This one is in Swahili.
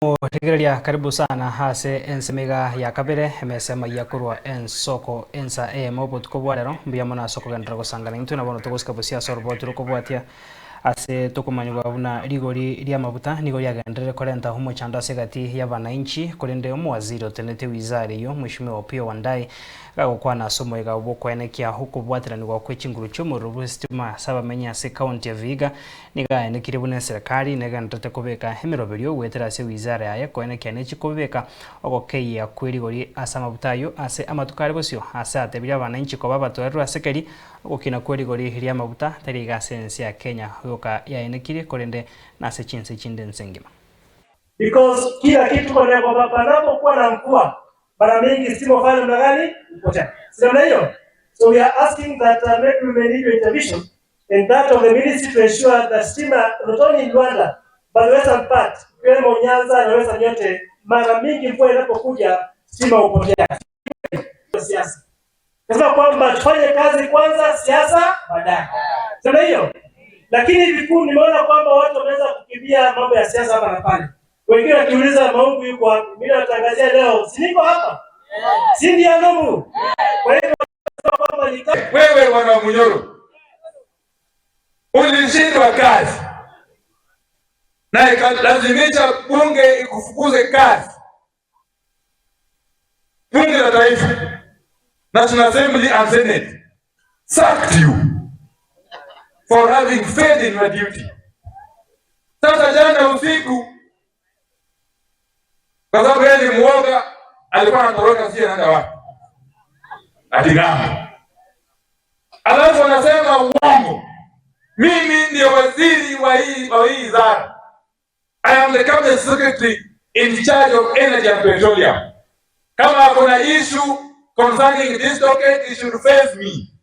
Mutegereria karibu sana hase ensemega ya kabere emesema yakurwa ensoko ensa mobutuko bwarero mbia mona soko gendera gusangana into nabono tugusika busia sorbo turuko bwatia ase tukumanywa buna rigori ria mabuta nigo yagendere korenta humo chanda segati ya bananchi kurinde umwaziri otenete wizara iyo Mheshimiwa Opiyo Wandayi gagukwana somo ega ubukwenekia huko bwatiranirwa kwechinguru cy'umururu stima sabamenya se county ya Vihiga nigaenekire bune serikali negandote kubeka hemiroberio wetera se wizara yaye kwenekia nechikubeka ogokeya kwirigori asa mabutayo ase amatukare bosio ase atebya abananchi ko babatwerwa sekeri ogokina kwirigori ria mabuta teriga sense ya Kenya yoka yaenekire korende nase chinse chinde nsengima because kila kitu kwa panapokuwa na mvua mara mingi stima fanya namna gani upotea. Sio hiyo. So we are asking that maybe we may need your intervention in that of the ministry to ensure that stima not only in Rwanda but the western part kama Nyanza na western yote mara mingi mvua inapokuja stima upotea. Siasa. Nasema kwamba tufanye kazi kwanza, siasa baadaye. Sio hiyo. Lakini vikuu nimeona kwamba watu wanaweza kukimbia mambo ya siasa hapa na pale. Wengine wakiuliza Maungu yuko wapi? Mimi natangazia leo, si niko hapa? Si ndio Mungu? Kwa hivyo kwamba wewe wana Munyoro ulishindwa kazi na ikalazimisha bunge ikufukuze kazi. Bunge la Taifa, National Assembly and Senate sacked you for having failed in your duty. Sasa jana usiku kwa sababu yeye ni muoga alikuwa anatoroka sio anaenda wapi? Atigama. Alafu anasema uongo. Mimi ndio waziri wa hii wizara. I am the cabinet secretary in charge of energy and petroleum. Kama kuna issue concerning this docket, it should face me.